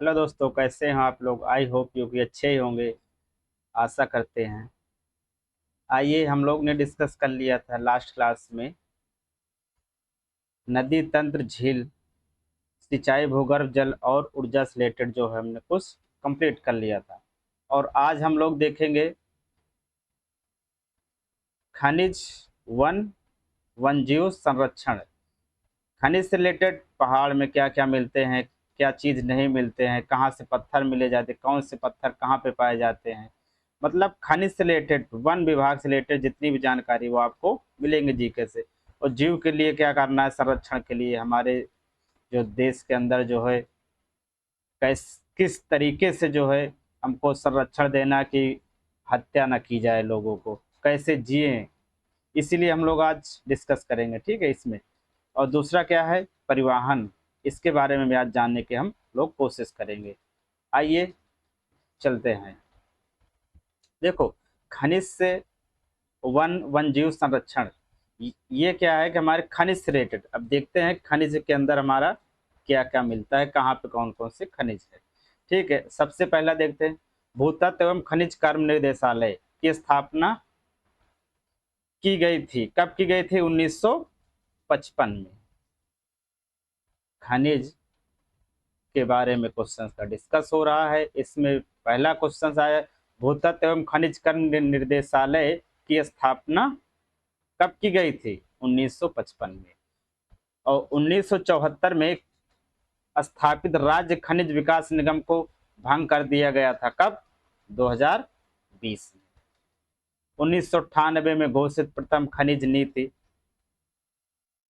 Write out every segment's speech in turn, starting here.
Hello दोस्तों, कैसे हैं आप लोग। आई होप यू कि अच्छे ही होंगे। आशा करते हैं। आइए, हम लोग ने डिस्कस कर लिया था लास्ट क्लास में नदी तंत्र, झील, सिंचाई, भूगर्भ जल और ऊर्जा से रिलेटेड जो है हमने कुछ कंप्लीट कर लिया था। और आज हम लोग देखेंगे खनिज, वन, वन्यजीव संरक्षण। खनिज से रिलेटेड पहाड़ में क्या क्या मिलते हैं, क्या चीज़ नहीं मिलते हैं, कहाँ से पत्थर मिले जाते हैं, कौन से पत्थर कहाँ पे पाए जाते हैं। मतलब खनिज से रिलेटेड, वन विभाग से रिलेटेड जितनी भी जानकारी वो आपको मिलेंगे जीके से। और जीव के लिए क्या करना है, संरक्षण के लिए हमारे जो देश के अंदर जो है किस तरीके से जो है हमको संरक्षण देना कि हत्या ना की जाए, लोगों को कैसे जिए, इसीलिए हम लोग आज डिस्कस करेंगे। ठीक है इसमें। और दूसरा क्या है, परिवहन। इसके बारे में भी आज जानने की हम लोग कोशिश करेंगे। आइए चलते हैं। देखो, खनिज से वन जीव संरक्षण, ये क्या है कि हमारे खनिज से रिलेटेड। अब देखते हैं खनिज के अंदर हमारा क्या क्या मिलता है, कहाँ पे कौन कौन से खनिज है। ठीक है, सबसे पहला देखते हैं। भूतत्व एवं खनिज कर्म निर्देशालय की स्थापना की गई थी। कब की गई थी? 1955 में। खनिज के बारे में क्वेश्चन का डिस्कस हो रहा है। इसमें पहला क्वेश्चन आया, भूतत्व एवं खनिज कर्म निर्देशालय की स्थापना कब की गई थी? 1955 में। और 1974 में स्थापित राज्य खनिज विकास निगम को भंग कर दिया गया था। कब? 2020 में। 1998 में घोषित प्रथम खनिज नीति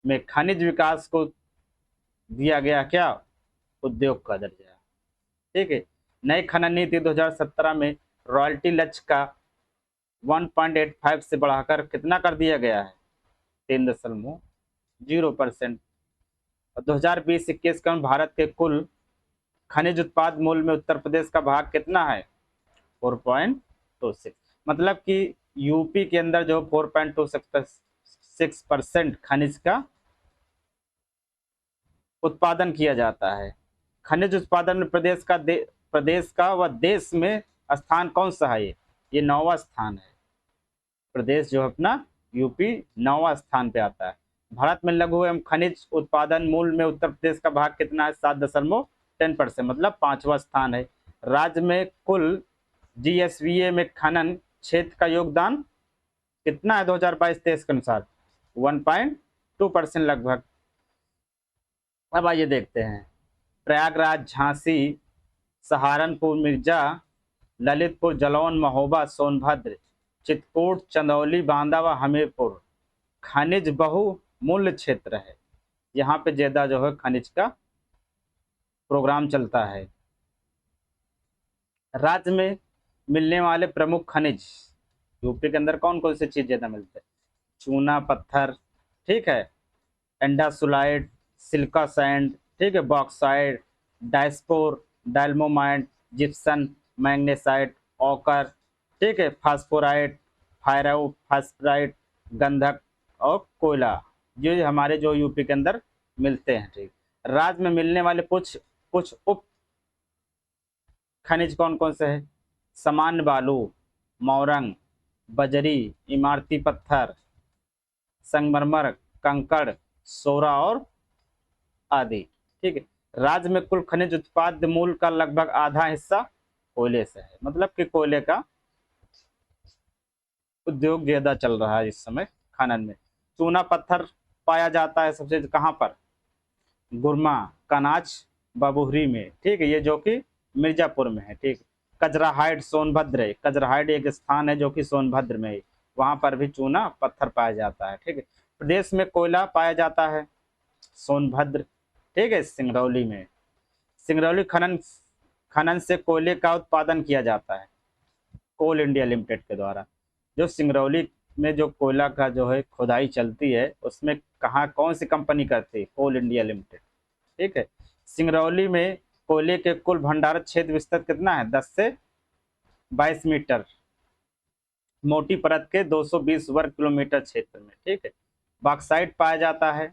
में खनिज विकास को दिया गया क्या? उद्योग का दर्जा। ठीक है। नई खनन नीति 2017 में रॉयल्टी लक्ष्य का 1.85 से बढ़ाकर कितना कर दिया गया है? 3.0%। और 2020-21 का भारत के कुल खनिज उत्पाद मूल्य में उत्तर प्रदेश का भाग कितना है? 4.26। मतलब कि यूपी के अंदर जो 4.26% खनिज का उत्पादन किया जाता है। खनिज उत्पादन में प्रदेश का व देश में स्थान कौन सा है? ये 9वां स्थान है। प्रदेश जो अपना यूपी 9वां स्थान पे आता है। भारत में लघु एवं खनिज उत्पादन मूल्य में उत्तर प्रदेश का भाग कितना है? 7.10%, मतलब 5वां स्थान है। राज्य में कुल जीएसवीए में खनन क्षेत्र का योगदान कितना है 2022-23 के अनुसार? 1.2% लगभग। अब आइए देखते हैं। प्रयागराज, झांसी, सहारनपुर, मिर्जा, ललितपुर, जलौन, महोबा, सोनभद्र, चित्रकूट, चंदौली, बांदा व हमीरपुर खनिज बहुमूल्य क्षेत्र है। यहाँ पे ज्यादा जो है खनिज का प्रोग्राम चलता है। राज्य में मिलने वाले प्रमुख खनिज, यूपी के अंदर कौन कौन सी चीज ज्यादा मिलते हैं? चूना पत्थर, ठीक है, एंडासुलाइट, सिलिका सैंड, ठीक है, bauxite, diaspore, dolomite, gypsum, magnesite, ochre, ठीक है, फास्फोराइट, फायराइट, फास्फराइट, गंधक और कोयला, ये हमारे जो यूपी के अंदर मिलते हैं। ठीक। राज्य में मिलने वाले कुछ कुछ उप खनिज कौन कौन से हैं? सामान्य बालू, मोरंग, बजरी, इमारती पत्थर, संगमरमर, कंकड़, सोरा और आदि। ठीक है। राज्य में कुल खनिज उत्पाद मूल्य का लगभग आधा हिस्सा कोयले से है। मतलब कि कोयले का उद्योग ज्यादा चल रहा है इस समय खनन में। चूना पत्थर पाया जाता है सबसे कहाँ पर? गुरमा, कनाच, बबुहरी में, ठीक है, ये जो कि मिर्जापुर में है। ठीक। कजराहाइड, सोनभद्र है। कजराहाइड एक स्थान है जो कि सोनभद्र में है, वहां पर भी चूना पत्थर पाया जाता है। ठीक है। प्रदेश में कोयला पाया जाता है सोनभद्र, ठीक है, सिंगरौली में। सिंगरौली खनन खनन से कोयले का उत्पादन किया जाता है कोल इंडिया लिमिटेड के द्वारा। जो सिंगरौली में जो कोयला का जो है खुदाई चलती है, उसमें कहाँ कौन सी कंपनी करती है? कोल इंडिया लिमिटेड। ठीक है। सिंगरौली में कोयले के कुल भंडारण क्षेत्र विस्तार कितना है? 10 से 22 मीटर मोटी परत के 220 वर्ग किलोमीटर क्षेत्र में। ठीक है। बॉक्साइट पाया जाता है।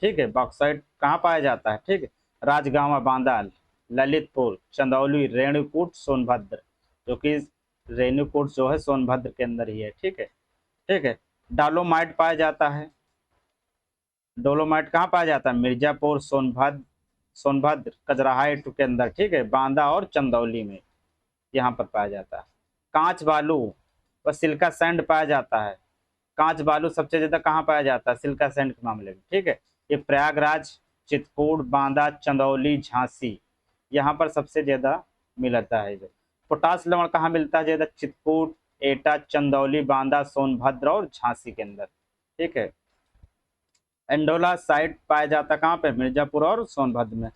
ठीक है। बॉक्साइट कहाँ पाया जाता है? ठीक है, राजगांव, बांदाल, ललितपुर, चंदौली, रेणुकूट, सोनभद्र, जो कि रेणुकूट जो है सोनभद्र के अंदर ही है। ठीक है, ठीक है। डोलोमाइट पाया जाता है, डोलोमाइट कहाँ पाया जाता है? मिर्जापुर, सोनभद्र, सोनभद्र कजराहा के अंदर, ठीक है, बांदा और चंदौली में यहाँ पर पाया जाता है। कांच बालू व सिल्का सैंड पाया जाता है। कांच बालू सबसे ज्यादा कहाँ पाया जाता है? सिल्का सैंड के मामले में। ठीक है, ये प्रयागराज, चित्रकूट, बांदा, चंदौली, झांसी, यहाँ पर सबसे ज्यादा मिलता है। जो पोटास लवण कहाँ मिलता है ज्यादा? चित्रकूट, एटा, चंदौली, बांदा, सोनभद्र और झांसी के अंदर। ठीक है, एंडोला साइट पाया जाता है कहाँ पे? मिर्जापुर और सोनभद्र में।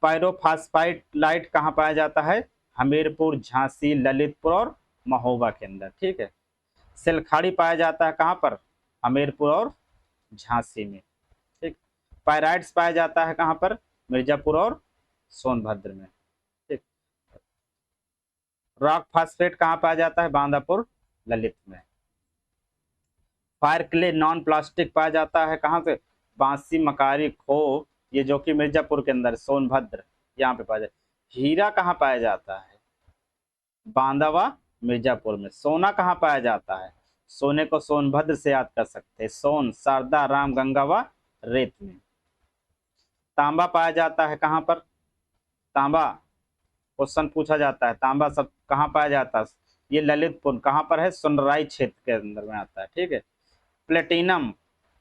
पायरोफास्फाइट लाइट कहाँ पाया जाता है? हमीरपुर, झांसी, ललितपुर और महोबा के अंदर। ठीक है, सिलखाड़ी पाया जाता है कहाँ पर? हमीरपुर और झांसी में। ठीक, पायराइट्स पाया जाता है कहाँ पर? मिर्जापुर और सोनभद्र में। ठीक, रॉक फास्फेट कहाँ पाया जाता है? बांदापुर, ललित में। फायर क्ले नॉन प्लास्टिक पाया जाता है कहाँ से? बांसी, मकारी, खो, ये जो कि मिर्जापुर के अंदर, सोनभद्र यहाँ पे पाया जाता है। हीरा कहाँ पाया जाता है? बांदा व मिर्जापुर में। सोना कहाँ पाया जाता है? सोने को सोनभद्र से याद कर सकते हैं, सोन, शारदा, रामगंगा व रेत में। तांबा पाया जाता है कहाँ पर? तांबा क्वेश्चन पूछा जाता है, तांबा सब कहाँ पाया जाता है? ये ललितपुर कहाँ पर है? सुनराई क्षेत्र के अंदर में आता है। ठीक है, प्लेटिनम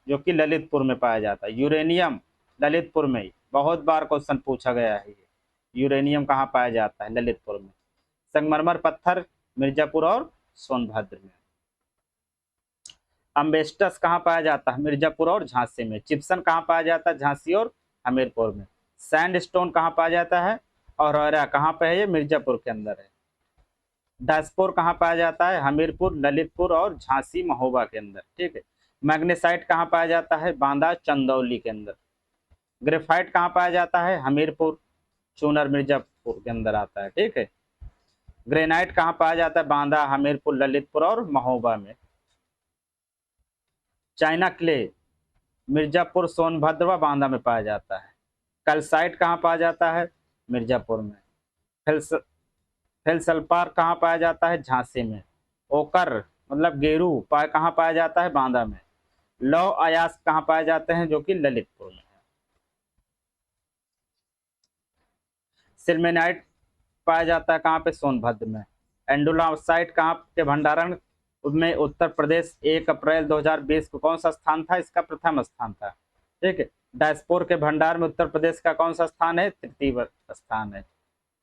जो कि ललितपुर में पाया जाता है। यूरेनियम ललितपुर में ही, बहुत बार क्वेश्चन पूछा गया है। यूरेनियम कहाँ पाया जाता है? ललितपुर में। संगमरमर पत्थर मिर्जापुर और सोनभद्र में। अम्बेस्टस कहाँ पाया जाता है? मिर्जापुर और झांसी में। चिप्सन कहाँ पाया जाता है? झांसी और हमीरपुर में। सैंडस्टोन कहाँ पाया जाता है? और औरा कहाँ पे है? ये मिर्जापुर के अंदर है। डायस्पोर कहाँ पाया जाता है? हमीरपुर, ललितपुर और झांसी, महोबा के अंदर। ठीक है, मैग्नेसाइट कहाँ पाया जाता है? बांदा, चंदौली के अंदर। ग्रेफाइट कहाँ पाया जाता है? हमीरपुर, चूनर, मिर्जापुर के अंदर आता है। ठीक है, ग्रेनाइट कहाँ पाया जाता है? बांदा, हमीरपुर, ललितपुर और महोबा में। चाइना क्ले मिर्जापुर, सोनभद्र व बांदा में पाया जाता है। कैल्साइट कहाँ पाया जाता है? मिर्जापुर में। फेल्स फेल्सल्फार कहाँ पाया जाता है? झांसी में। ओकर मतलब गेरू कहाँ पाया जाता है? बांदा में। लौह अयास्क कहाँ पाए जाते हैं? जो कि ललितपुर में है। सिल्मेनाइट पाया जाता है कहाँ पे? सोनभद्र में। एंडोलासाइट कहाँ के भंडारण में? उत्तर प्रदेश। 1 अप्रैल 2020 को कौन सा स्थान था? इसका प्रथम स्थान था। ठीक है, डायस्पोर के भंडार में उत्तर प्रदेश का कौन सा स्थान है? तृतीय स्थान है।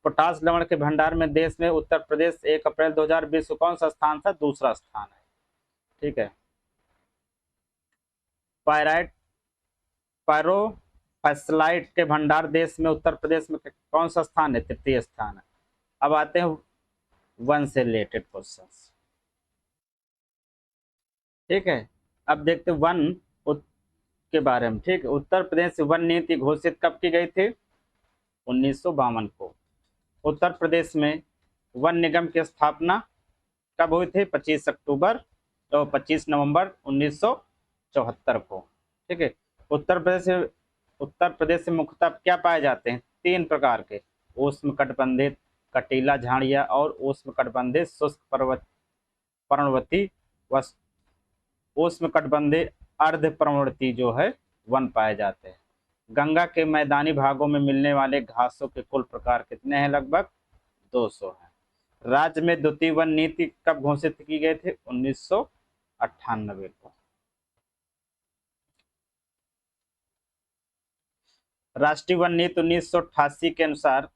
पोटास लवण के भंडार में देश में उत्तर प्रदेश 1 अप्रैल 2020 को कौन सा स्थान था? दूसरा स्थान है। ठीक है, पायराइट पायरोफास्फाइट के भंडार देश में उत्तर प्रदेश में कौन सा स्थान है? तृतीय स्थान है। अब आते हैं वन से रिलेटेड क्वेश्चंस। ठीक है, अब देखते वन के बारे में। ठीक है, उत्तर प्रदेश वन नीति घोषित कब की गई थी? 1952 को। उत्तर प्रदेश में वन निगम की स्थापना कब हुई थी? 25 अक्टूबर तो 25 नवंबर 1974 को। ठीक है, उत्तर प्रदेश से मुख्यतः क्या पाए जाते हैं? 3 प्रकार के, उष्णकटिबंधीय कटीला झाड़ियाँ और उष्णकटिबंधीय शुष्क पर्णवती व उष्णकटिबंधीय अर्ध पर्णवती जो है वन पाए जाते हैं। गंगा के मैदानी भागों में मिलने वाले घासों के कुल प्रकार कितने हैं? लगभग 200 हैं। राज्य में द्वितीय वन नीति कब घोषित की गई थी? 1998 को। राष्ट्रीय वन नीति 1988 के अनुसार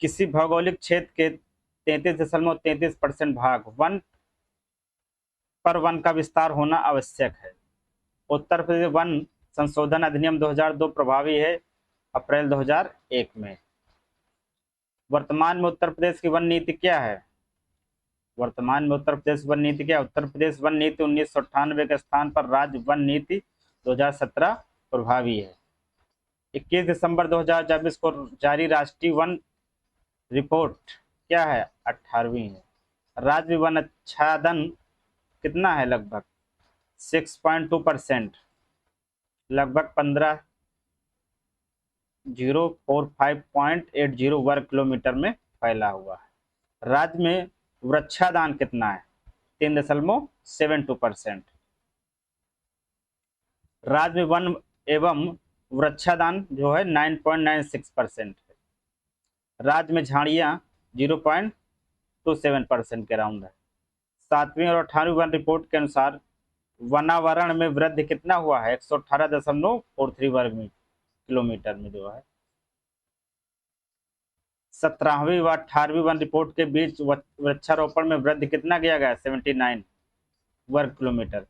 किसी भौगोलिक क्षेत्र के 33.33% भाग वन पर वन का विस्तार होना आवश्यक है। उत्तर प्रदेश वन संशोधन अधिनियम 2002 प्रभावी है अप्रैल 2001 में। वर्तमान में उत्तर प्रदेश की वन नीति क्या है? वर्तमान में उत्तर प्रदेश वन नीति क्या है? उत्तर प्रदेश वन नीति 1998 के स्थान पर राज्य वन नीति 2017 प्रभावी है। 21 दिसंबर 2024 को जारी राष्ट्रीय वन रिपोर्ट क्या है? 18वीं है। राज्य वन आच्छादन कितना है? लगभग 6.2%, लगभग 045.80 वर्ग किलोमीटर में फैला हुआ है। राज्य में वृक्षादान कितना है? 3.72%। राज्य में वन एवं वृक्षादान जो है 9.96% है। राज्य में झाड़ियां 0.27% के राउंड है। 7वीं और 18वीं वन रिपोर्ट के अनुसार वनावरण में वृद्धि कितना हुआ है? 118.43 वर्ग किलोमीटर में जो है। 17वीं व 18वीं वन रिपोर्ट के बीच वृक्षारोपण में वृद्धि कितना किया गया? 79 वर्ग किलोमीटर।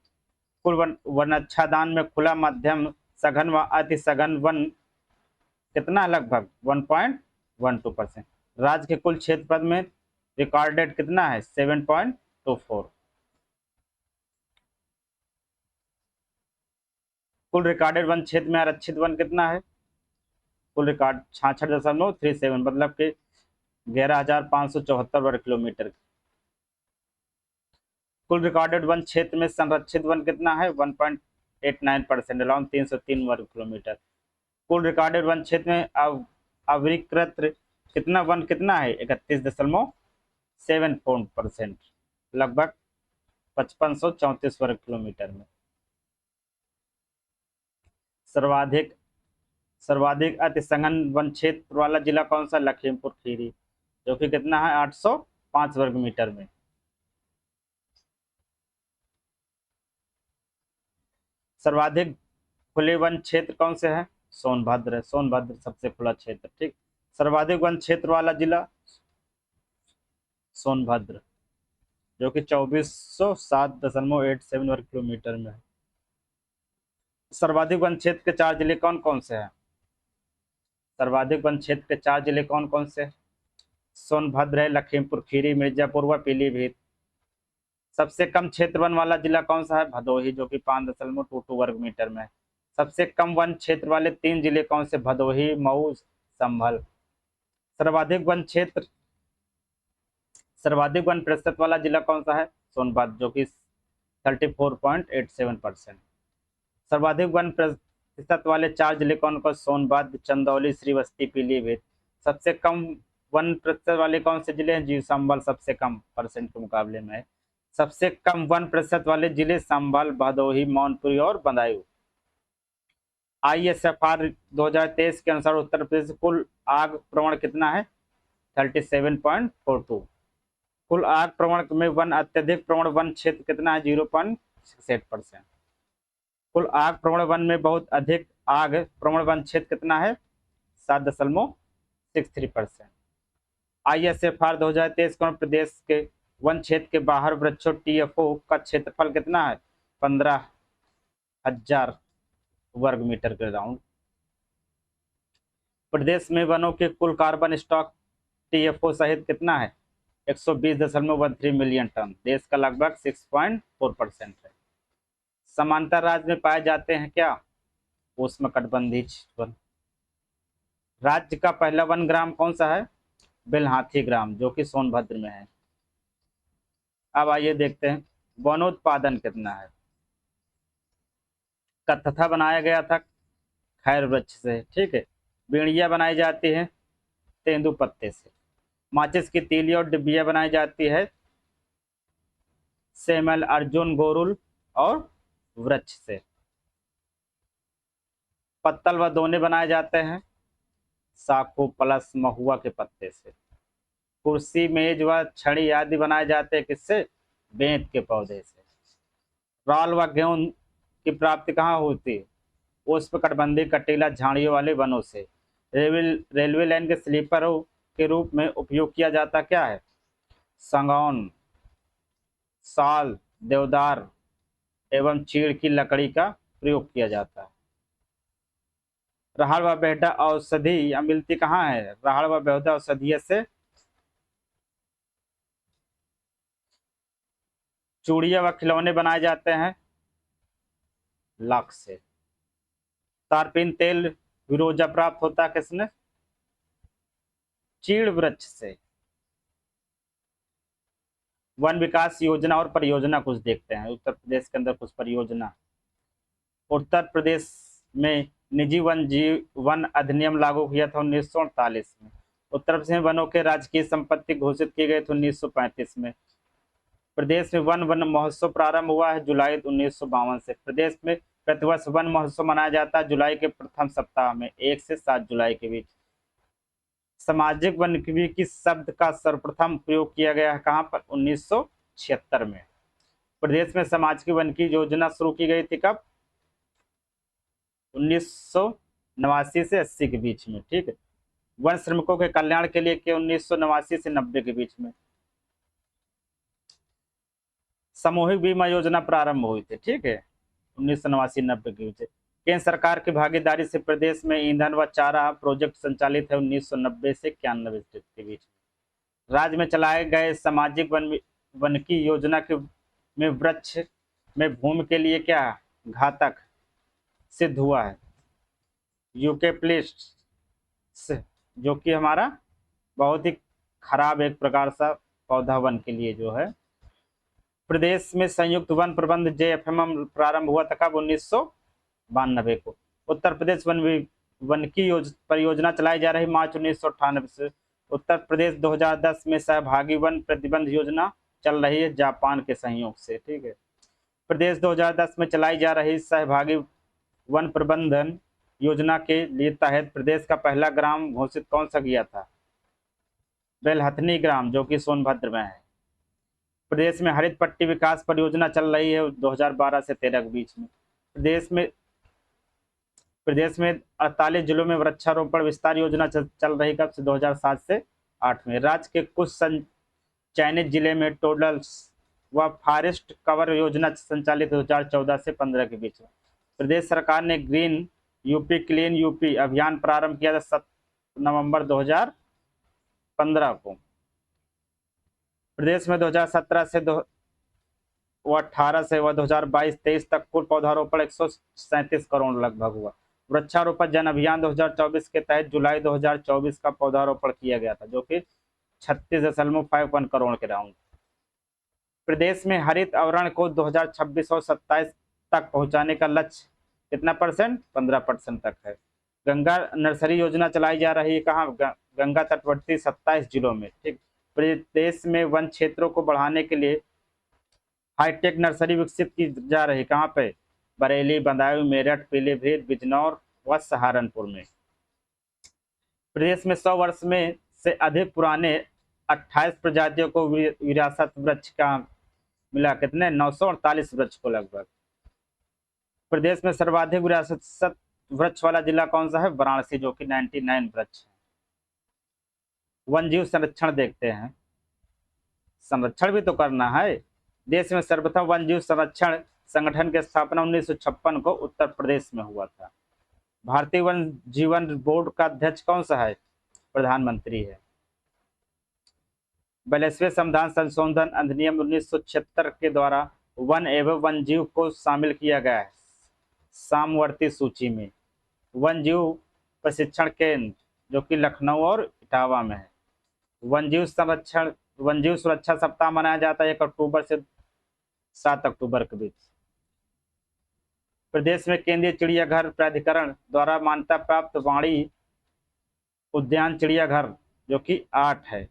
कुल वनाच्छादन में खुला, मध्यम, सघन व अति सघन वन कितना? लगभग 1.12%। राज्य के कुल क्षेत्रफल में रिकॉर्डेड कितना है? 7.24। कुल रिकॉर्डेड वन क्षेत्र में आरक्षित वन कितना है? कुल रिकॉर्ड 66.37, मतलब कि 11,574 वर्ग किलोमीटर। कुल रिकॉर्डेड वन क्षेत्र में संरक्षित वन कितना है? 1.89%, अराउंड 303 वर्ग किलोमीटर। कुल रिकॉर्डेड वन क्षेत्र में अविकृत कितना वन कितना है? 31.74%, लगभग 5534 वर्ग किलोमीटर में। सर्वाधिक अति सघन वन क्षेत्र वाला जिला कौन सा? लखीमपुर खीरी, जो कि कितना है? 805 वर्ग मीटर में। सर्वाधिक खुले वन क्षेत्र कौन से है? सोनभद्र। सोनभद्र सबसे खुला क्षेत्र, ठीक। सर्वाधिक वन क्षेत्र वाला जिला सोनभद्र, जो कि 2407.87 वर्ग किलोमीटर में है। सर्वाधिक वन क्षेत्र के 4 जिले कौन कौन से हैं? सर्वाधिक वन क्षेत्र के 4 जिले कौन कौन से? सोनभद्र है, लखीमपुर खीरी, मिर्जापुर व पीलीभीत। सबसे कम क्षेत्र वन वाला जिला कौन सा है? भदोही, जो कि 5.22 वर्ग मीटर में है। सबसे कम वन क्षेत्र वाले 3 जिले कौन से? भदोही, मऊ, संभल। सर्वाधिक वन प्रतिशत वाला जिला कौन सा है? सोनभद्र, जो कि 34.87%। सर्वाधिक वन प्रतिशत वाले 4 जिले कौन कौन? सोनभद्र, चंदौली, श्रीवस्ती, पीलीभीत। सबसे कम वन प्रतिशत वाले कौन से जिले हैं? जी संभल सबसे कम परसेंट के मुकाबले में है। सबसे कम वन प्रतिशत वाले जिले संभल, भदोही, मौनपुरी और बदायूं। ISFR 2023 के अनुसार उत्तर प्रदेश कुल आग प्रवण कितना है? 37.42। कुल आग प्रवण में वन अत्यधिक प्रवण वन क्षेत्र कितना है? 0.68%। कुल आग प्रवण वन में बहुत अधिक आग प्रवण वन क्षेत्र कितना है? 7.63%। ISFR 2023 के प्रदेश के वन क्षेत्र के बाहर वृक्षों TFO का क्षेत्रफल कितना है? 15,000 वर्ग मीटर के राउंड। प्रदेश में वनों के कुल कार्बन स्टॉक TFO सहित कितना है? 120.13 मिलियन टन, देश का लगभग 6.4% है। समांतर राज्य में पाए जाते हैं क्या? उष्णकटिबंधीय वन। राज्य का पहला वन ग्राम कौन सा है? बेलहाथी ग्राम, जो कि सोनभद्र में है। अब आइए देखते हैं वनोत्पादन कितना है। कत्था बनाया गया था खैर वृक्ष से, ठीक है। बीड़िया बनाई जाती है तेंदु पत्ते से। माचिस की तीली और डिब्बिया बनाई जाती है सेमल, अर्जुन, गोरुल और वृक्ष से। पत्तल व दोने बनाए जाते हैं साखू, पलस, महुआ के पत्ते से। कुर्सी, मेज व छड़ी आदि बनाए जाते हैं किससे? बेंत के पौधे से। राल व गेहूं की प्राप्ति कहाँ होती है? उष्णकटिबंधीय कटीला झाड़ियों वाले वनों से। रेलवे लाइन के स्लीपर के रूप में उपयोग किया जाता क्या है? सागौन, साल, देवदार एवं चीड़ की लकड़ी का प्रयोग किया जाता है। राहड़ व बेहड़ा औषधि मिलती कहाँ है? राहड़ व बेहड़ा औषधीय से। चूड़ियां व खिलौने बनाए जाते हैं लाख से। तारपीन तेल विरोजा प्राप्त होता है किसने? चीड़ वृक्ष से। वन विकास योजना और परियोजना कुछ देखते हैं। उत्तर प्रदेश के अंदर कुछ परियोजना। उत्तर प्रदेश में निजी वन अधिनियम लागू किया था 1948 में। उत्तर प्रदेश में वनों के राजकीय संपत्ति घोषित किए गए थे 1935 में। प्रदेश में वन महोत्सव प्रारंभ हुआ है जुलाई 1952 से। प्रदेश में प्रतिवर्ष वन महोत्सव मनाया जाता है जुलाई के प्रथम सप्ताह में 1 से 7 जुलाई के बीच। सामाजिक वानिकी शब्द का सर्वप्रथम प्रयोग किया गया है कहाँ पर? 1976 में। प्रदेश में सामाजिक वानिकी योजना शुरू की गई थी कब? 1989 से 80 के बीच में। ठीक है। वन श्रमिकों के कल्याण के लिए के 1989 से 90 के बीच में। सामूहिक बीमा योजना प्रारंभ हुई थी। ठीक है, 1989-90 के बीच। केंद्र सरकार की भागीदारी से प्रदेश में ईंधन व चारा प्रोजेक्ट संचालित है 1990 से 91 के बीच। राज्य में चलाए गए सामाजिक वानिकी योजना के में वृक्ष में भूमि के लिए क्या घातक सिद्ध हुआ है? यूकेलिप्टस, जो कि हमारा बहुत ही खराब एक प्रकार सा पौधा वन के लिए जो है। प्रदेश में संयुक्त वन प्रबंध JFMM प्रारंभ हुआ था कब? 1992 को। उत्तर प्रदेश वानिकी परियोजना चलाई जा रही मार्च 1998 से। उत्तर प्रदेश 2010 में सहभागी वन प्रतिबंध योजना चल रही है जापान के सहयोग से। ठीक है। प्रदेश 2010 में चलाई जा रही सहभागी वन प्रबंधन योजना के लिए तहत प्रदेश का पहला ग्राम घोषित कौन सा किया था? बेलहथनी ग्राम, जो कि सोनभद्र में है। प्रदेश में हरित पट्टी विकास परियोजना चल रही है 2012 से 13 के बीच में। प्रदेश में 48 जिलों में वृक्षारोपण विस्तार योजना चल रही कब से? 2007 से 8 में। राज्य के कुछ चयनित जिले में टोडल्स व फॉरेस्ट कवर योजना संचालित 2014 से 15 के बीच में। प्रदेश सरकार ने ग्रीन यूपी क्लीन यूपी अभियान प्रारंभ किया था 7 नवंबर 2015 को। प्रदेश में 2017 से 2018 से 2022-23 तक कुल पौधारोपण 137 करोड़ लगभग हुआ। वृक्षारोपण जन अभियान 2024 के तहत जुलाई 2024 का पौधारोपण किया गया था, जो कि 36.51 करोड़ के राउंड। प्रदेश में हरित आवरण को 2026 और 27 तक पहुंचाने का लक्ष्य कितना परसेंट? 15% तक है। गंगा नर्सरी योजना चलाई जा रही है कहाँ? गंगा तटवर्ती 27 जिलों में। ठीक। प्रदेश में वन क्षेत्रों को बढ़ाने के लिए हाईटेक नर्सरी विकसित की जा रही कहाँ पे? बरेली, बदायूं, मेरठ, पीलीभीत, बिजनौर व सहारनपुर में। प्रदेश में 100 वर्ष में से अधिक पुराने 28 प्रजातियों को विरासत वृक्ष का मिला। कितने? 948 वृक्ष को लगभग। प्रदेश में सर्वाधिक विरासत वृक्ष वाला जिला कौन सा है? वाराणसी, जो कि 99 वृक्ष है। वन जीव संरक्षण देखते हैं। संरक्षण भी तो करना है। देश में सर्वप्रथम वन जीव संरक्षण संगठन की स्थापना 1956 को उत्तर प्रदेश में हुआ था। भारतीय वन जीवन बोर्ड का अध्यक्ष कौन सा है? प्रधानमंत्री है। 42वें संविधान संशोधन अधिनियम 1976 के द्वारा वन एवं वन जीव को शामिल किया गया है सामवर्ती सूची में। वन जीव प्रशिक्षण केंद्र, जो कि लखनऊ और इटावा में है। वन जीव सुरक्षा सप्ताह मनाया जाता है 1 अक्टूबर से 7 अक्टूबर के बीच। प्रदेश में केंद्रीय चिड़ियाघर प्राधिकरण द्वारा मान्यता प्राप्त वाणी उद्यान चिड़ियाघर, जो कि 8 है।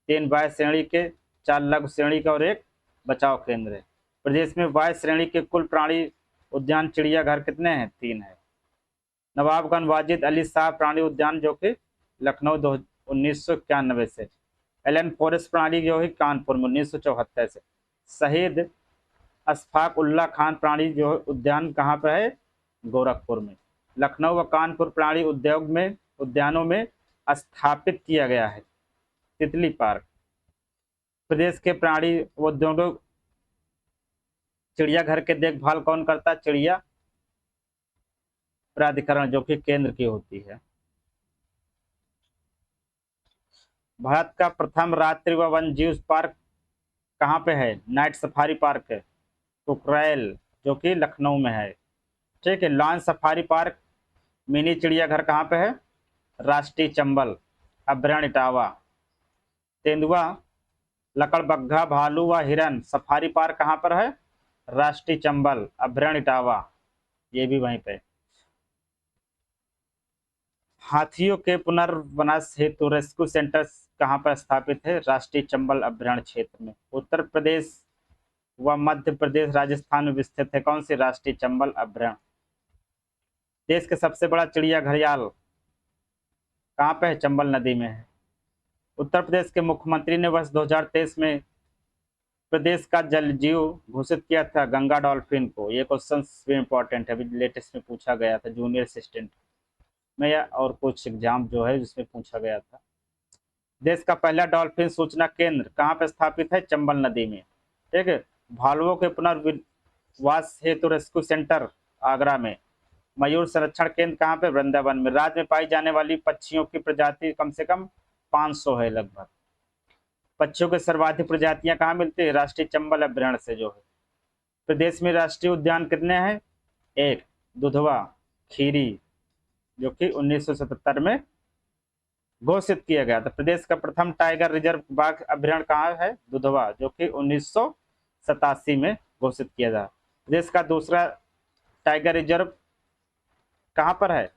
3 वायु श्रेणी के, 4 लघु श्रेणी का और 1 बचाव केंद्र है। प्रदेश में वायु श्रेणी के कुल प्राणी उद्यान चिड़ियाघर कितने हैं? 3 है। नवाबगंज वाजिद अली शाह प्राणी उद्यान, जो कि लखनऊ 1991 से। एलन फॉरेस्ट प्राणी, जो है कानपुर में 1974 से। शहीद अशफाक उल्ला खान प्राणी जो उद्यान कहाँ पर है? गोरखपुर में। लखनऊ व कानपुर प्राणी उद्यानों में स्थापित किया गया है तितली पार्क। प्रदेश के प्राणी उद्यानों चिड़ियाघर के देखभाल कौन करता है? चिड़िया प्राधिकरण, जो कि केंद्र की होती है। भारत का प्रथम रात्रि व वन जीव पार्क कहाँ पे है? नाइट सफारी पार्क है कुकरैल, जो कि लखनऊ में है। ठीक है। लॉन्च सफारी पार्क मिनी चिड़ियाघर कहाँ पे है? राष्ट्रीय चंबल अभ्यारण्य इटावा। तेंदुआ, लकड़बग्घा, भालू व हिरन सफारी पार्क कहाँ पर है? राष्ट्रीय चंबल अभ्यारण्य इटावा, ये भी वहीं पे। हाथियों के पुनर्वनाश हेतु रेस्क्यू सेंटर कहाँ पर स्थापित है? राष्ट्रीय चंबल अभ्यारण्य क्षेत्र में। उत्तर प्रदेश व मध्य प्रदेश, राजस्थान में विस्तृत है कौन सी राष्ट्रीय चंबल अभ्यारण्य? देश के सबसे बड़ा चिड़िया घड़ियाल कहाँ पे है? चंबल नदी में है। उत्तर प्रदेश के मुख्यमंत्री ने वर्ष 2023 में प्रदेश का जल जीव घोषित किया था गंगा डॉल्फिन को। ये क्वेश्चन भी इंपॉर्टेंट है, अभी लेटेस्ट में पूछा गया था जूनियर असिस्टेंट में या और कुछ एग्जाम जो है जिसमें पूछा गया था। देश का पहला डॉल्फिन सूचना केंद्र कहाँ पर स्थापित है? चंबल नदी में। ठीक है। भालुओं के पुनर्वास हेतु रेस्क्यू सेंटर आगरा में। मयूर संरक्षण केंद्र कहाँ पे? वृंदावन में। राज्य में पाई जाने वाली पक्षियों की प्रजाति कम से कम 500 है लगभग। पक्षियों के सर्वाधिक प्रजातियां कहाँ मिलती है? राष्ट्रीय चंबल अभ्यारण्य से जो है। प्रदेश में राष्ट्रीय उद्यान कितने हैं? एक, दुधवा खीरी, जो कि 1977 में घोषित किया गया था। प्रदेश का प्रथम टाइगर रिजर्व बाघ अभ्यारण्य कहाँ है? दुधवा, जो कि 1987 में घोषित किया था। प्रदेश का दूसरा टाइगर रिजर्व कहाँ पर है?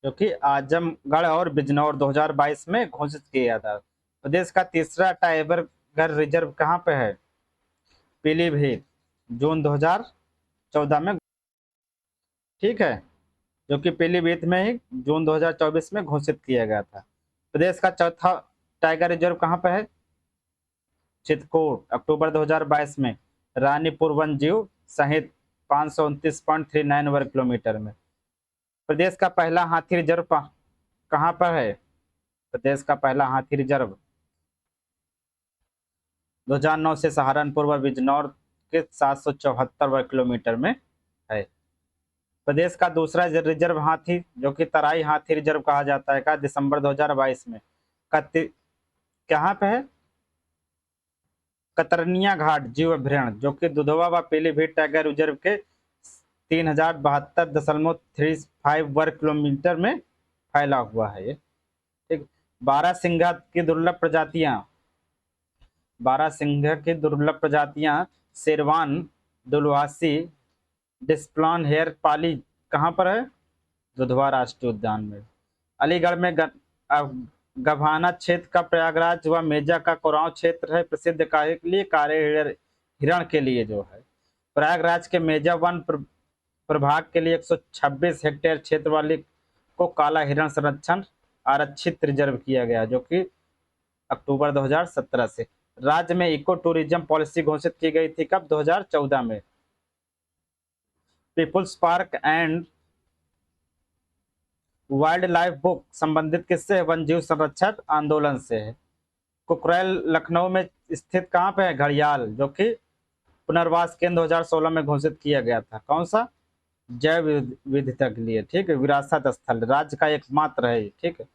जो कि आजमगढ़ और बिजनौर 2022 में घोषित किया था। प्रदेश का तीसरा टाइगर रिजर्व कहाँ पे है? पीलीभीत, जून 2014 में। ठीक है, जो कि पीलीभीत में ही जून 2024 में घोषित किया गया था। प्रदेश का चौथा टाइगर रिजर्व कहाँ पे है? चित्रकूट, अक्टूबर 2022 में रानीपुर वन जीव सहित 529.39 वर्ग किलोमीटर में। प्रदेश का पहला हाथी रिजर्व कहाँ पर है? प्रदेश का पहला हाथी रिजर्व 2009 से सहारनपुर व बिजनौर के 774 वर्ग किलोमीटर में है। प्रदेश का दूसरा रिजर्व हाथी, जो कि तराई हाथी रिजर्व कहा जाता है, का दिसंबर 2022 में कहाँ पे है? कतरनिया घाट जीव अभ्यारण्य, जो कि दुधवा व पीलीभीत टाइगर रिजर्व के 3072.35 वर्ग किलोमीटर में फैला हुआ है ये। ठीक। बारहसिंघा की दुर्लभ प्रजातियां शेरवान, दुलवासी, डिस्प्लान हेयर पाली कहाँ पर है? दुधवा राष्ट्रीय उद्यान में। अलीगढ़ में गभाना क्षेत्र का प्रयागराज व मेजा का कोरांव क्षेत्र है प्रसिद्ध काहे के लिए? काले हिरण के लिए जो है। प्रयागराज के मेजा वन प्रभाग के लिए 126 हेक्टेयर क्षेत्र वाले को काला हिरण संरक्षण आरक्षित रिजर्व किया गया, जो कि अक्टूबर 2017 से। राज्य में इको टूरिज्म पॉलिसी घोषित की गई थी कब? 2014 में। People's park and wild life book संबंधित किससे है? वन जीव संरक्षण आंदोलन से है। कुकरेल लखनऊ में स्थित कहाँ पे है? घड़ियाल, जो कि पुनर्वास केंद्र 2016 में घोषित किया गया था। कौन सा? जैव विविधता के लिए। ठीक है, विरासत स्थल राज्य का एकमात्र है। ठीक है।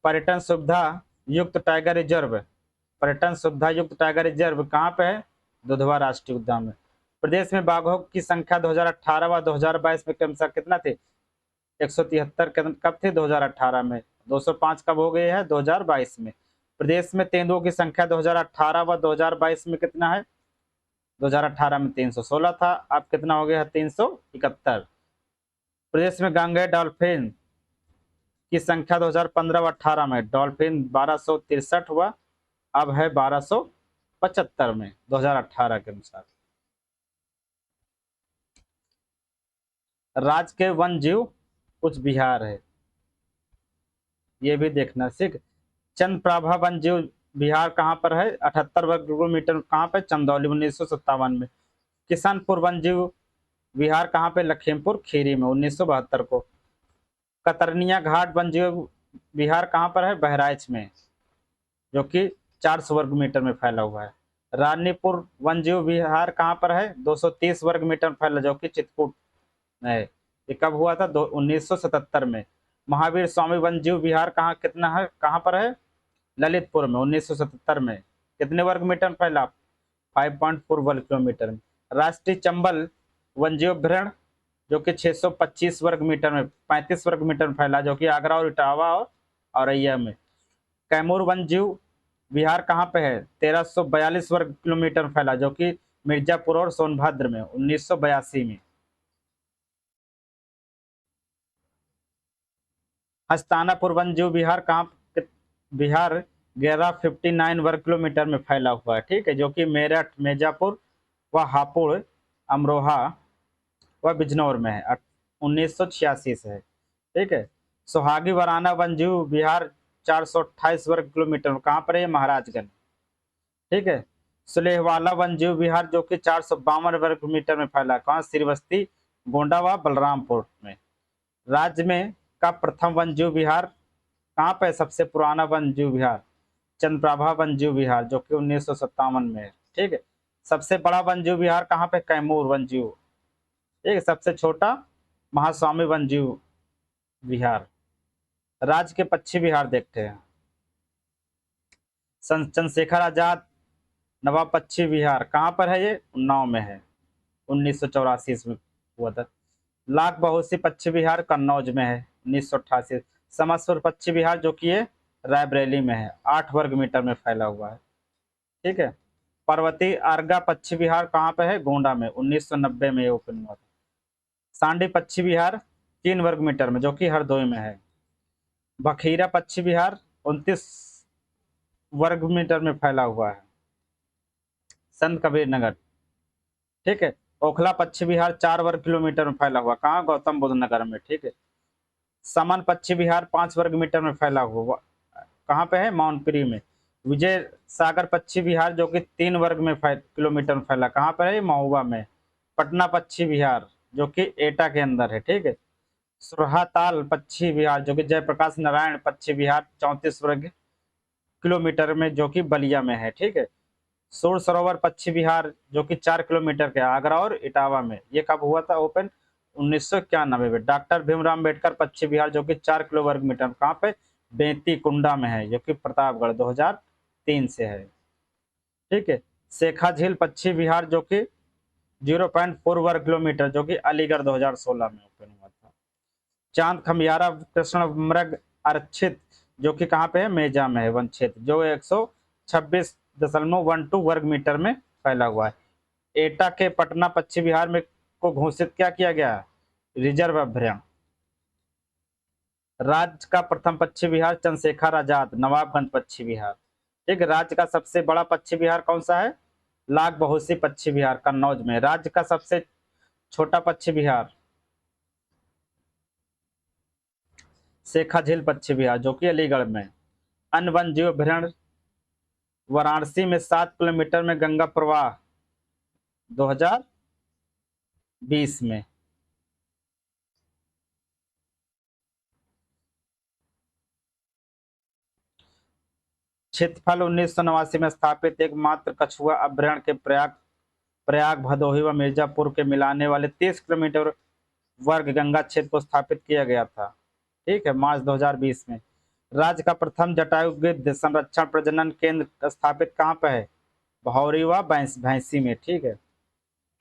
पर्यटन सुविधा युक्त टाइगर रिजर्व, पर्यटन सुविधा युक्त टाइगर रिजर्व कहाँ पे है? दुधवा राष्ट्रीय उद्यान में। प्रदेश में बाघों की संख्या 2018 व 2022 में क्रमशः कितना थे? 173 कब थे? 2018 में। 205 कब हो गए हैं? 2022 में। प्रदेश में तेंदुओं की संख्या 2018 व 2022 में कितना है? 2018 में 316 था, अब कितना हो गया है? 371। प्रदेश में गंगे डॉल्फिन की संख्या 2015 व 18 में डॉल्फिन 1263 हुआ, अब है 1275 में 2018 के अनुसार। राज्य के वन जीव कुछ बिहार है, ये भी देखना सीख। चंद्रप्रभा वन जीव बिहार कहाँ पर है? 78 वर्ग किलोमीटर। कहाँ पे? चंदौली, 1957 में। किशनपुर वन जीव बिहार कहाँ पे? लखीमपुर खीरी में, 1972 को। कतरनिया घाट वन जीव बिहार कहाँ पर है? बहराइच में, जो कि 400 वर्ग मीटर में फैला हुआ है। रानीपुर वन जीव विहार कहाँ पर है? 230 वर्ग मीटर में फैला, जो कि चित्रकूट में है। ये कब हुआ था? 1977 में। महावीर स्वामी वन जीव विहार कितना है? कहाँ पर है? ललितपुर में, 1977 में। कितने वर्ग मीटर में फैला? 5.4 वर्ग किलोमीटर में। राष्ट्रीय चंबल वन्यजीव अभ्यारण्य, जो कि 625 वर्ग मीटर में, 35 वर्ग मीटर में फैला, जो कि आगरा और इटावा और औरैया में। कैमूर वन्यजीव विहार कहाँ पे है? 1342 वर्ग किलोमीटर में फैला, जो कि मिर्जापुर और सोनभद्र में, 1982 में। हस्तानापुर वन जीव विहार कहाँ, बिहार 1159 वर्ग किलोमीटर में फैला हुआ है, ठीक है, जो कि मेरठ, मिर्जापुर व हापुड़, अमरोहा व बिजनौर में है, 1986 से है, ठीक है। सुहागी वराना वन्यजीव विहार 428 वर्ग किलोमीटर में कहाँ पर है, महाराजगंज, ठीक है। सुलेहवाला वन्यजीव विहार जो कि 452 वर्ग किलोमीटर में फैला, कहाँ, श्रीवस्ती, गोंडा व बलरामपुर में। राज्य में का प्रथम वन्यजीव विहार कहाँ पे, सबसे पुराना वन्यजीव विहार चंद्रप्रभा वन्यजीव विहार जो कि 1957 में है, ठीक है। सबसे बड़ा वन्यजीव विहार कहाँ पे, कैमूर वन्यजीव, ठीक है। सबसे छोटा महास्वामी वन्यजीव विहार। राज्य के पक्षी विहार देखते हैं। चंद्रशेखर आजाद नवाब पक्षी विहार कहाँ पर है, ये उन्नाव में है, 1984 में हुआ था। लाख बहोसी पक्षी विहार कन्नौज में है, 1988। समसपुर पक्षी विहार जो कि ये रायबरेली में है, 8 वर्ग मीटर में फैला हुआ है, ठीक है। पर्वती आर्गा पक्षी विहार कहाँ पे है, गोंडा में, 1990 में ये ओपन हुआ था। सांडी पक्षी विहार 3 वर्ग मीटर में जो कि हरदोई में है। बखीरा पक्षी विहार 29 वर्ग मीटर में फैला हुआ है, संत कबीर नगर, ठीक है। ओखला पक्षी विहार 4 वर्ग किलोमीटर में फैला हुआ, कहाँ, गौतम बुद्ध नगर में, ठीक है। समन पक्षी विहार 5 वर्ग मीटर में फैला हुआ, कहाँ पे है, माउंटप्री में। विजय सागर पक्षी विहार जो कि 3 वर्ग में किलोमीटर में फैला, कहाँ पर है, महुआ में। पटना पक्षी विहार जो कि एटा के अंदर है, ठीक है। सुरहाताल पक्षी विहार जो कि जयप्रकाश नारायण पक्षी विहार 34 वर्ग किलोमीटर में जो कि बलिया में है, ठीक है। सूर सरोवर पक्षी विहार जो कि 4 किलोमीटर के, आगरा और इटावा में। ये कब हुआ था ओपन, 1991 में। डॉक्टर भीमराव अम्बेडकर पक्षी विहार जो कि 4 किलो वर्ग मीटर, कहाँ पे, बेंती कुंडा में है, जो कि प्रतापगढ़, 2003 से है, ठीक है। शेखा झील पक्षी विहार जो कि 0.4 वर्ग किलोमीटर जो कि अलीगढ़ 2016 में ओपन हुआ था। चांद खमियारा कृष्ण मृग आरक्षित जो कि कहाँ पे है, मेजा में है, वन क्षेत्र जो 126.12 वर्ग मीटर में फैला हुआ है। एटा के पटना पक्षी विहार में को घोषित क्या किया गया है, रिजर्व अभ्यारण्य। राज्य का प्रथम पक्षी विहार चंद्रशेखर आजाद नवाबगंज पक्षी विहार, ठीक है। राज्य का सबसे बड़ा पक्षी विहार कौन सा है, लाख बहोसी पक्षी विहार कन्नौज में। राज्य का सबसे छोटा पक्षी विहार शेखा झील पक्षी विहार जो कि अलीगढ़ में। अन्य वन जीव अभ्यारण्य वाराणसी में 7 किलोमीटर में गंगा प्रवाह 2020 में। क्षेत्रफल 1989 में स्थापित एकमात्र कछुआ अभ्यारण्य के प्रयाग प्रयाग भदोही व मिर्जापुर के मिलाने वाले 30 किलोमीटर वर्ग गंगा क्षेत्र को स्थापित किया गया था, ठीक है, मार्च 2020 में। राज्य का प्रथम जटायु गिद्ध संरक्षण प्रजनन केंद्र स्थापित कहाँ पे है, भौरी व भैंसी में, ठीक है।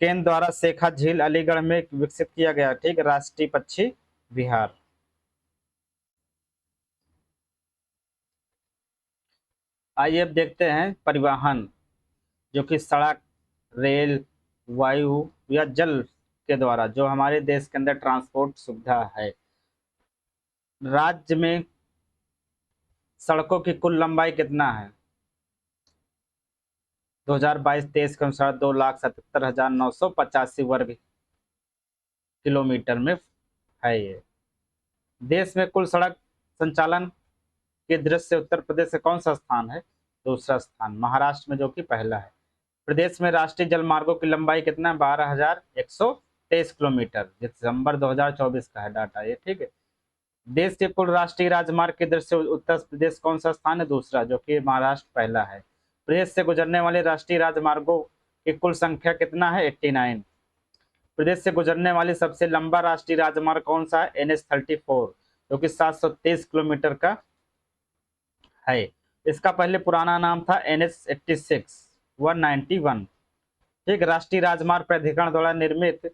केंद्र द्वारा शेखा झील अलीगढ़ में विकसित किया गया, ठीक, राष्ट्रीय पक्षी विहार। आइए अब देखते हैं परिवहन, जो कि सड़क, रेल, वायु या जल के द्वारा जो हमारे देश के अंदर ट्रांसपोर्ट सुविधा है। राज्य में सड़कों की कुल लंबाई कितना है, 2022-23 के अनुसार 2,77,985 वर्ग किलोमीटर में है ये। देश में कुल सड़क संचालन के दृष्टि से उत्तर प्रदेश से कौन सा स्थान है, दूसरा स्थान, महाराष्ट्र में जो कि पहला है। प्रदेश में राष्ट्रीय जलमार्गों की लंबाई कितना है, 12,123 किलोमीटर, दिसंबर 2024 का है डाटा ये, ठीक है। देश के कुल राष्ट्रीय राजमार्ग की दृष्टि से उत्तर प्रदेश कौन सा स्थान है, दूसरा, जो कि महाराष्ट्र पहला है। प्रदेश से गुजरने वाले राष्ट्रीय राजमार्गों की कुल संख्या कितना है, 89। प्रदेश से गुजरने वाली सबसे लंबा राष्ट्रीय राजमार्ग कौन सा है, NH-34 जो कि 723 किलोमीटर का है। इसका पहले पुराना नाम था NH-86 191, ठीक। राष्ट्रीय राजमार्ग प्राधिकरण द्वारा निर्मित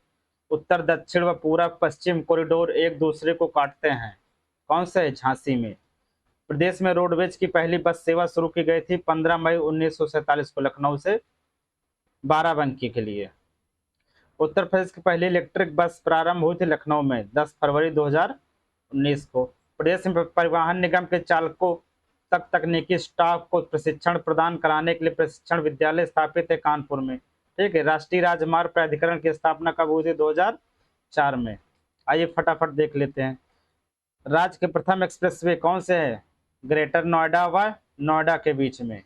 उत्तर दक्षिण व पूर्व पश्चिम कॉरिडोर एक दूसरे को काटते हैं, कौन से, झांसी में। प्रदेश में रोडवेज की पहली बस सेवा शुरू की गई थी 15 मई 1947 को लखनऊ से बाराबंकी के लिए। उत्तर प्रदेश की पहली इलेक्ट्रिक बस प्रारंभ हुई थी लखनऊ में 10 फरवरी 2019 को। प्रदेश में परिवहन निगम के चालकों तक तकनीकी स्टाफ को प्रशिक्षण प्रदान कराने के लिए प्रशिक्षण विद्यालय स्थापित है कानपुर में। ठीक है। राष्ट्रीय राजमार्ग प्राधिकरण की स्थापना कब हुई थी? 2004 में। आइए फटाफट देख लेते हैं। राज्य के प्रथम एक्सप्रेसवे कौन से है? ग्रेटर नोएडा व नोएडा के बीच में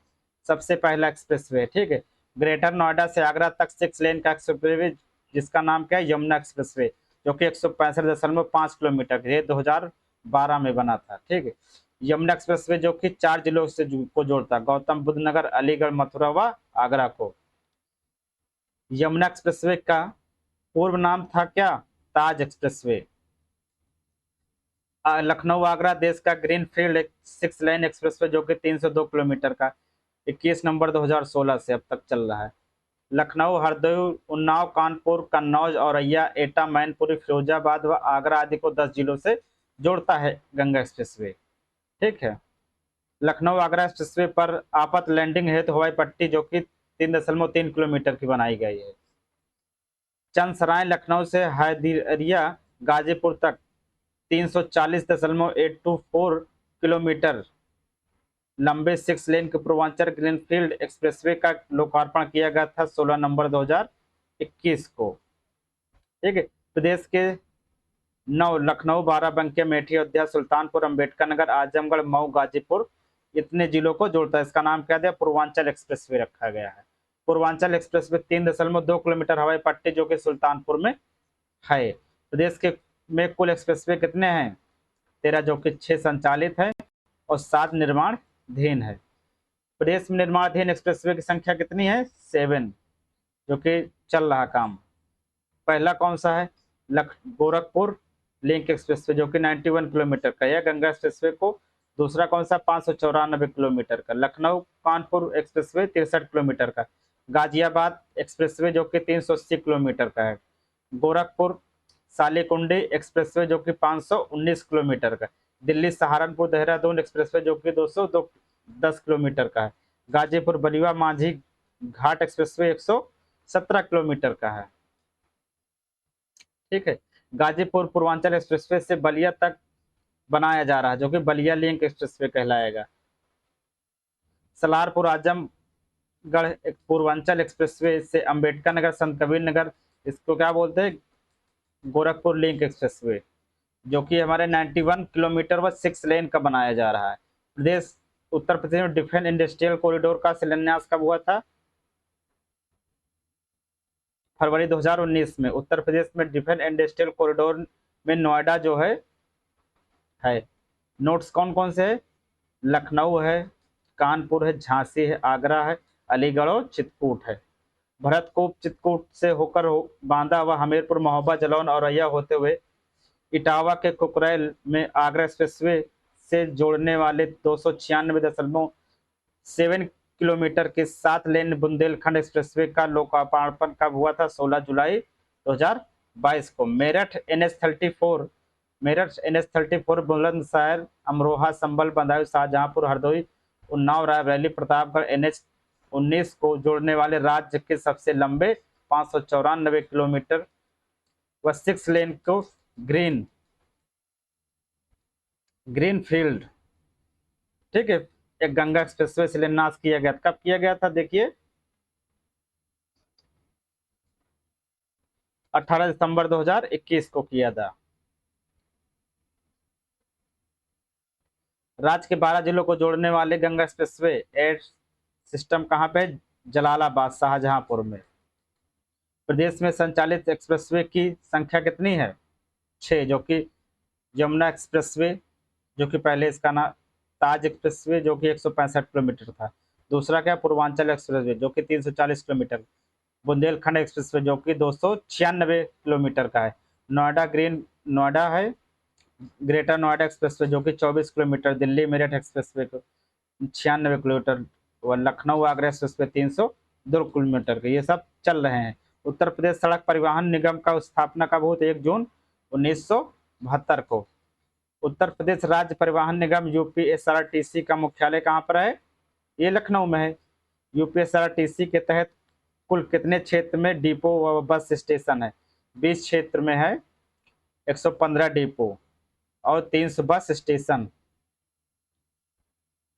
सबसे पहला एक्सप्रेसवे। ठीक है। ग्रेटर नोएडा से आगरा तक 6 लेन का एक्सप्रेसवे जिसका नाम क्या है? यमुना एक्सप्रेसवे, जो कि 165.5 किलोमीटर, ये 2012 में बना था। ठीक है। यमुना एक्सप्रेसवे जो कि 4 जिलों से को जोड़ता, गौतम बुद्ध नगर, अलीगढ़, मथुरा व आगरा को। यमुना एक्सप्रेसवे का पूर्व नाम था क्या? ताज एक्सप्रेसवे। लखनऊ आगरा देश का ग्रीनफील्ड 6 लेन एक्सप्रेसवे जो कि 302 किलोमीटर का 21 नवंबर 2016 से अब तक चल रहा है। लखनऊ, हरदोई, उन्नाव, कानपुर, कन्नौज, औरैया, एटा, मैनपुरी, फिरोजाबाद व आगरा आदि को 10 जिलों से जोड़ता है गंगा एक्सप्रेसवे। ठीक है। लखनऊ आगरा एक्सप्रेसवे पर आपात लैंडिंग हेतु हवाई पट्टी जो कि 3.3 किलोमीटर की बनाई गई है। चंदसराय लखनऊ से हैदरिया गाजीपुर तक 340.824 किलोमीटर लंबे 6 लेन के पूर्वांचल ग्रीनफील्ड एक्सप्रेसवे का लोकार्पण किया गया था 16 नवंबर 2021 को। ठीक है। प्रदेश के 9 लखनऊ, बाराबंकी, अमेठी, अयोध्या, सुल्तानपुर, अंबेडकर नगर, आजमगढ़, मऊ, गाजीपुर इतने जिलों को जोड़ता है। इसका नाम क्या दिया? पूर्वांचल एक्सप्रेसवे रखा गया है। पूर्वांचल एक्सप्रेसवे 3.2 किलोमीटर हवाई पट्टी जो कि सुल्तानपुर में है। प्रदेश के में कुल एक्सप्रेसवे कितने हैं? 13, जो कि 6 संचालित है और 7 निर्माणाधीन है। प्रदेश में निर्माणाधीन एक्सप्रेसवे की संख्या कितनी है? 7, जो कि चल रहा काम। पहला कौन सा है? गोरखपुर लिंक एक्सप्रेसवे जो कि 91 किलोमीटर का है गंगा एक्सप्रेसवे को। दूसरा कौन सा? 594 किलोमीटर का। लखनऊ कानपुर एक्सप्रेसवे 63 किलोमीटर का। गाजियाबाद एक्सप्रेसवे जो कि 380 किलोमीटर का है। गोरखपुर सालेकुंडी एक्सप्रेसवे जो कि 519 किलोमीटर का। दिल्ली सहारनपुर देहरादून एक्सप्रेसवे जो कि 210 किलोमीटर का है। गाजीपुर बलिया मांझी घाट एक्सप्रेसवे 117 किलोमीटर का है। ठीक है। गाजीपुर पूर्वांचल एक्सप्रेसवे से बलिया तक बनाया जा रहा है जो कि बलिया लिंक एक्सप्रेसवे कहलाएगा। सलारपुर आजमगढ़ पूर्वांचल एक्सप्रेसवे से अंबेडकर नगर, संत कबीर नगर, इसको क्या बोलते हैं? गोरखपुर लिंक एक्सप्रेसवे जो कि हमारे 91 किलोमीटर व 6 लेन का बनाया जा रहा है। प्रदेश उत्तर प्रदेश में डिफेंस इंडस्ट्रियल कॉरिडोर का शिलान्यास कब हुआ था? फरवरी 2019 में। उत्तर प्रदेश में डिफेंस इंडस्ट्रियल कॉरिडोर में नोएडा जो है नोट्स कौन कौन से है? लखनऊ है, कानपुर है, झांसी है, आगरा है, अलीगढ़ और चित्रकूट है। भरतकूप चित्रकूट से होकर बांदा व हमीरपुर, महोबा, जलौन और औरैया होते हुए इटावा के कुकरैल में आगरा एक्सप्रेसवे से जोड़ने वाले 296.7 किलोमीटर के 7 लेन बुंदेलखंड एक्सप्रेसवे का लोकार्पण कब हुआ था? 16 जुलाई 2022 को। मेरठ NH 34 बुलंदशहर, अमरोहा, संभल, बदायूं, शाहजहांपुर, हरदोई, उन्नाव, रायबरेली, प्रतापगढ़ NH 19 को जोड़ने वाले राज्य के सबसे लंबे 594 किलोमीटर व 6 लेन को ग्रीनफील्ड, ठीक है, एक गंगा एक्सप्रेसवे शिलान्यास किया गया। कब किया गया था? देखिए 18 दिसंबर 2021 को किया था। राज्य के 12 जिलों को जोड़ने वाले गंगा एक्सप्रेसवे एयर सिस्टम कहाँ पे? जलालाबाद, शाहजहांपुर में। प्रदेश में संचालित एक्सप्रेसवे की संख्या कितनी है? 6, जो कि यमुना एक्सप्रेसवे जो कि पहले इसका नाम ताज एक्सप्रेसवे जो कि 165 किलोमीटर था। दूसरा क्या? पूर्वांचल एक्सप्रेसवे जो कि 340 किलोमीटर। बुंदेलखंड एक्सप्रेसवे जो कि 296 किलोमीटर का है। नोएडा है ग्रेटर नोएडा एक्सप्रेसवे जो कि 24 किलोमीटर। दिल्ली मेरठ एक्सप्रेसवे को 96 किलोमीटर व लखनऊ आगरा एक्सप्रेसवे 302 किलोमीटर के, ये सब चल रहे हैं। उत्तर प्रदेश सड़क परिवहन निगम का स्थापना कब हुई? 1 जून 1972 को। उत्तर प्रदेश राज्य परिवहन निगम UPSRTC का मुख्यालय कहाँ पर है? ये लखनऊ में है। UPSRTC के तहत कुल कितने क्षेत्र में डिपो व बस स्टेशन है? 20 क्षेत्र में है 115 डिपो और 300 बस स्टेशन।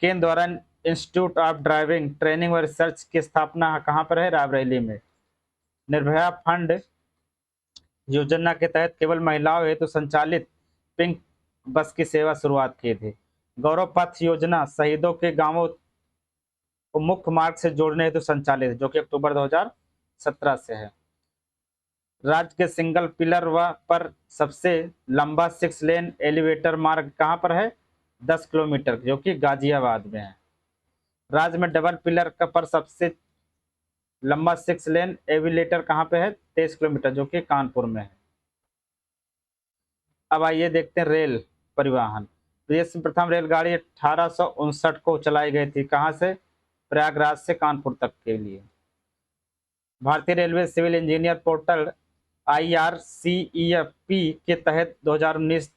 केंद्र द्वारा इंस्टीट्यूट ऑफ ड्राइविंग ट्रेनिंग और रिसर्च की स्थापना कहाँ पर है? रायबरेली में। निर्भया फंड योजना के तहत केवल महिलाओं हेतु संचालित पिंक बस की सेवा शुरुआत की थी। गौरव पथ योजना शहीदों के गांवों को मुख्य मार्ग से जोड़ने हेतु संचालित है, जो कि अक्टूबर 2017 से है। राज्य के सिंगल पिलर व पर सबसे लंबा 6 लेन एलिवेटर मार्ग कहाँ पर है? 10 किलोमीटर, जो कि गाजियाबाद में है। राज्य में डबल पिलर का पर सबसे लंबा 6 लेन एलिवेटर कहाँ पे है? 23 किलोमीटर, जो कि कानपुर में है। अब आइए देखते हैं रेल परिवहन। देश में प्रथम रेलगाड़ी 1859 को चलाई गई थी। कहाँ से? प्रयागराज से कानपुर तक के लिए। भारतीय railway civil engineer portal IRCEP के तहत 2019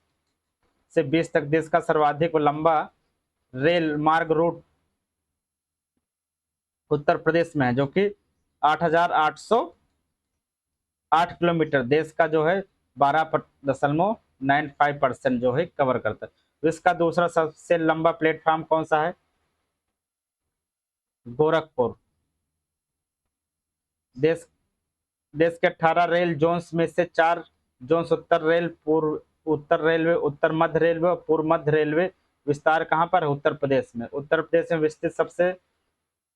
से 20 तक देश का सर्वाधिक लंबा रेल मार्ग रूट उत्तर प्रदेश में है, जो कि 8,808 किलोमीटर देश का जो है 12.95% जो है कवर करता है। विश्व का दूसरा सबसे लंबा प्लेटफॉर्म कौन सा है? गोरखपुर। देश के 18 रेल जोन्स में से 4 जोन्स उत्तर रेलवे, उत्तर मध्य रेलवे और पूर्व मध्य रेलवे विस्तार कहाँ पर है? उत्तर प्रदेश में। उत्तर प्रदेश में विस्तृत सबसे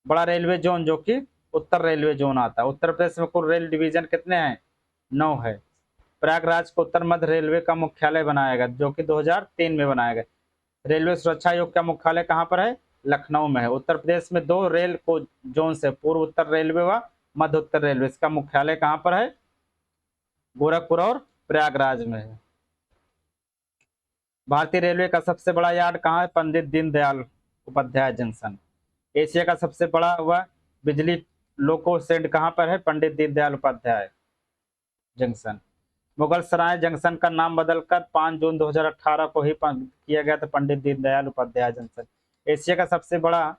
बड़ा रेलवे जोन जो कि उत्तर रेलवे जोन आता है। उत्तर प्रदेश में कुल रेल डिवीजन कितने हैं? 9 है। प्रयागराज को उत्तर मध्य रेलवे का मुख्यालय बनाया गया, जो कि 2003 में बनाया गया। रेलवे सुरक्षा आयोग का मुख्यालय कहाँ पर है? लखनऊ में है। उत्तर प्रदेश में 2 रेल को जोन से पूर्व उत्तर रेलवे व मध्य उत्तर रेलवे, इसका मुख्यालय कहाँ पर है? गोरखपुर और प्रयागराज में है। भारतीय रेलवे का सबसे बड़ा यार्ड कहाँ है? पंडित दीनदयाल उपाध्याय जंक्शन। एशिया का सबसे बड़ा व बिजली लोको शेड कहाँ पर है? पंडित दीनदयाल उपाध्याय जंक्शन। मुगल सराय जंक्शन का नाम बदलकर 5 जून 2018 को ही किया गया था, पंडित दीनदयाल उपाध्याय जंक्शन। एशिया का सबसे बड़ा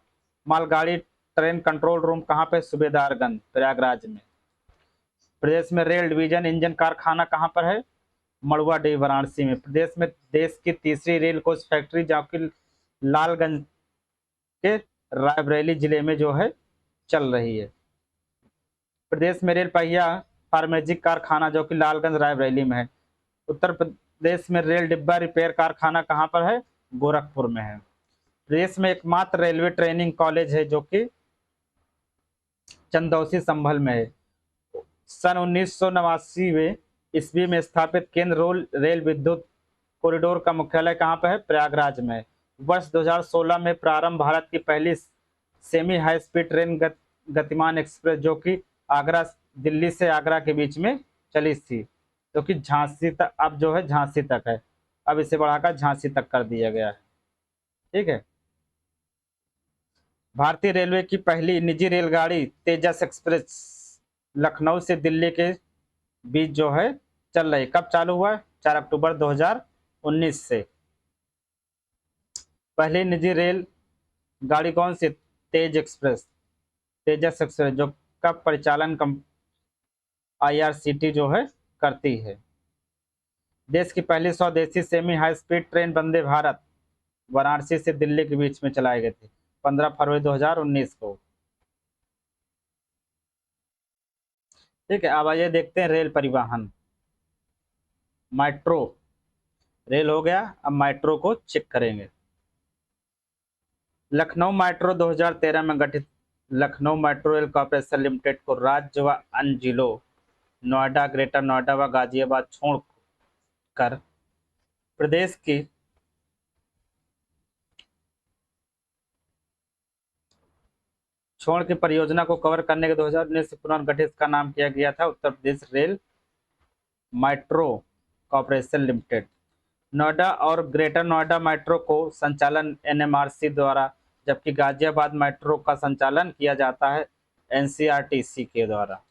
मालगाड़ी ट्रेन कंट्रोल रूम कहाँ पे? सूबेदारगंज, प्रयागराज में। प्रदेश में रेल डिवीजन इंजन कारखाना कहाँ पर है? मड़ुआडीह, वाराणसी में। प्रदेश में देश की तीसरी रेल कोच फैक्ट्री जो कि लालगंज के रायबरेली जिले में जो है चल रही है। प्रदेश में रेल पहिया फार्मेजिक कारखाना जो कि लालगंज रायबरेली में है। उत्तर प्रदेश में रेल डिब्बा रिपेयर कारखाना कहाँ पर है? गोरखपुर में है। प्रदेश में एकमात्र रेलवे ट्रेनिंग कॉलेज है जो कि चंदौसी संभल में है। सन 1989 ईस्वी में स्थापित केंद्र रेल विद्युत कॉरिडोर का मुख्यालय कहाँ पर है? प्रयागराज में। वर्ष 2016 में प्रारंभ भारत की पहली सेमी हाई स्पीड ट्रेन गतिमान एक्सप्रेस जो कि दिल्ली से आगरा के बीच में चली थी, जो कि झांसी तक, अब जो है झांसी तक है, अब इसे बढ़ाकर झांसी तक कर दिया गया है। ठीक है। भारतीय रेलवे की पहली निजी रेलगाड़ी तेजस एक्सप्रेस लखनऊ से दिल्ली के बीच जो है चल रही। कब चालू हुआ? 4 अक्टूबर 2019 से। पहली निजी रेल गाड़ी कौन सी? तेजस एक्सप्रेस जो का परिचालन IRCT जो है करती है। देश की पहली स्वदेशी semi high speed train Vande Bharat Varanasi से दिल्ली के बीच में चलाई गई थी 15 फरवरी 2019 को। ठीक है। अब आइए देखते हैं रेल परिवहन। मेट्रो रेल हो गया, अब मेट्रो को चेक करेंगे। लखनऊ मेट्रो 2013 में गठित Lucknow metro rail corporation limited को राज्य व अन्य जिलों नोएडा, ग्रेटर नोएडा व गाजियाबाद छोड़कर प्रदेश की परियोजना को कवर करने के 2019 से पुनर्गठित का नाम किया गया था Uttar Pradesh rail metro corporation limited. Noida और ग्रेटर नोएडा मेट्रो को संचालन NMRC द्वारा, जबकि गाजियाबाद मेट्रो का संचालन किया जाता है NCRTC के द्वारा।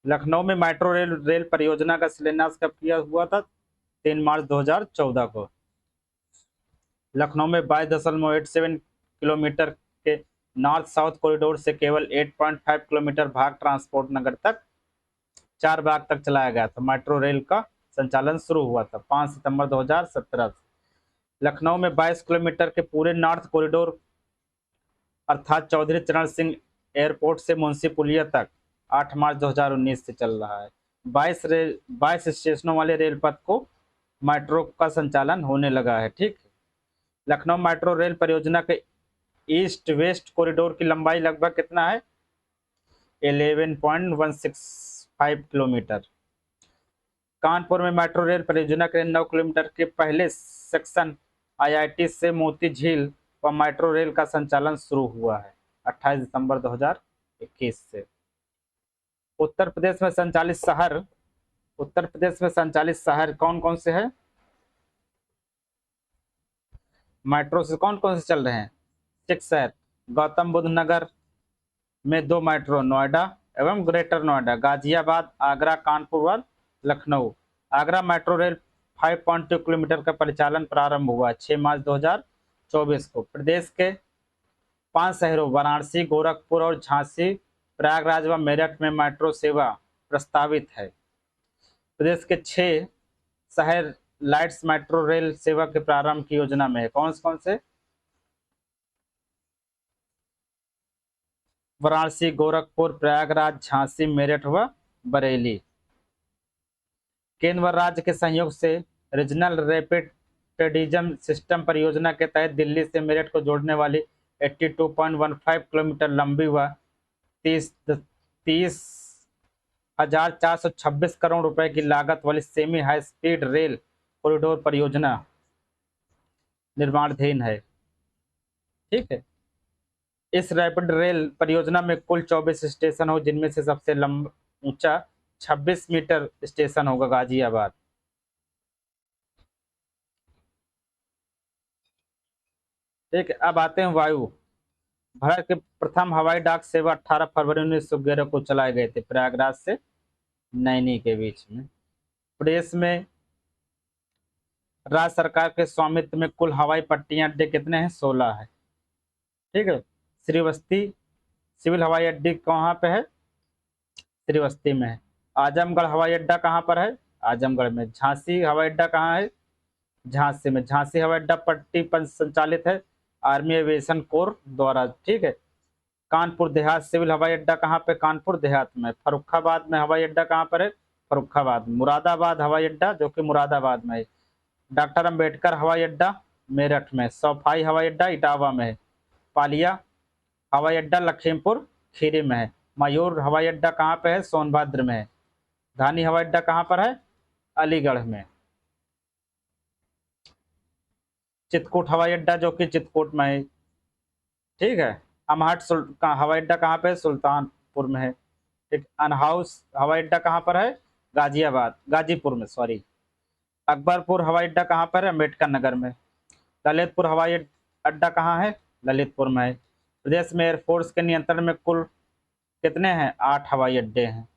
लखनऊ में मेट्रो रेल परियोजना का शिलान्यास कब किया हुआ था? 3 मार्च 2014 को। लखनऊ में 22.87 किलोमीटर के नॉर्थ साउथ कॉरिडोर से केवल 8.5 किलोमीटर भाग ट्रांसपोर्ट नगर तक चार बाग तक चलाया गया था। मेट्रो रेल का संचालन शुरू हुआ था 5 सितंबर 2017 से। लखनऊ में 22 किलोमीटर के पूरे नॉर्थ कॉरिडोर अर्थात चौधरी चरण सिंह एयरपोर्ट से मुंशी पुलिया तक 8 मार्च 2019 से चल रहा है। 22 स्टेशनों वाले रेलपथ को मेट्रो का संचालन होने लगा है। ठीक, लखनऊ मेट्रो रेल परियोजना के ईस्ट वेस्ट कॉरिडोर की लंबाई लगभग कितना है? 11.165 किलोमीटर। कानपुर में मेट्रो रेल परियोजना के 9 किलोमीटर के पहले सेक्शन आईआईटी से मोती झील व मेट्रो रेल का संचालन शुरू हुआ है 28 दिसंबर 2021 से। उत्तर प्रदेश में संचालित शहर कौन कौन से हैं? मेट्रो से कौन कौन से चल रहे हैं? 6 शहर। गौतम बुद्ध नगर में 2 मेट्रो, नोएडा एवं ग्रेटर नोएडा, गाजियाबाद, आगरा, कानपुर व Lucknow. Agra metro rail 5.2 kilometre का परिचालन प्रारंभ हुआ 6 मार्च 2024 को। प्रदेश के 5 शहरों वाराणसी, गोरखपुर और झांसी, प्रयागराज व मेरठ में मेट्रो सेवा प्रस्तावित है। प्रदेश के 6 शहर लाइट्स मेट्रो रेल सेवा के प्रारंभ की योजना में है। कौन से? वाराणसी, गोरखपुर, प्रयागराज, झांसी, मेरठ व बरेली। केंद्र व राज्य के सहयोग से रीजनल रैपिड ट्रेडिज्म सिस्टम परियोजना के तहत दिल्ली से मेरठ को जोड़ने वाली 82.15 किलोमीटर लंबी व 30,426 करोड़ रुपए की लागत वाली semi high speed rail corridor परियोजना निर्माणाधीन है। ठीक है, इस रैपिड रेल परियोजना में कुल 24 स्टेशन हो, जिनमें से सबसे ऊंचा 26 मीटर स्टेशन होगा गाजियाबाद। ठीक है, अब आते हैं वायु। भारत के प्रथम हवाई डाक सेवा 18 फरवरी 1911 को चलाए गए थे प्रयागराज से नैनी के बीच में। प्रदेश में राज्य सरकार के स्वामित्व में कुल हवाई पट्टियां अड्डे कितने हैं? 16 है। ठीक है, श्रीवस्ती सिविल हवाई अड्डे कहाँ पे है? श्रीवस्ती में है। आजमगढ़ हवाई अड्डा कहाँ पर है? आजमगढ़ में। झांसी हवाई अड्डा कहाँ है? झांसी में। झांसी हवाई अड्डा पट्टी पर संचालित है आर्मी एविएशन कोर द्वारा। ठीक है, कानपुर देहात सिविल हवाई अड्डा कहाँ पे? कानपुर देहात में। फर्रुखाबाद में हवाई अड्डा कहाँ पर है? फर्रुखाबाद। मुरादाबाद हवाई अड्डा जो कि मुरादाबाद में है। डॉक्टर अंबेडकर हवाई अड्डा मेरठ में। सौफाई हवाई अड्डा इटावा में है। पालिया हवाई अड्डा लखीमपुर खीरी में है। मयूर हवाई अड्डा कहाँ पे है? सोनभद्र में है। धानी हवाई अड्डा कहाँ पर है? अलीगढ़ में। चित्रकूट हवाई अड्डा जो कि चित्रकूट में है। ठीक है, अमहट का हवाई अड्डा कहाँ पे है? सुल्तानपुर में है। ठीक, अनहाउस हवाई अड्डा कहाँ पर है? गाजीपुर में, सॉरी। अकबरपुर हवाई अड्डा कहाँ पर है? अम्बेडकर नगर में। ललितपुर हवाई अड्डा कहाँ है? ललितपुर में है। प्रदेश में एयरफोर्स के नियंत्रण में कुल कितने हैं? 8 हवाई अड्डे हैं।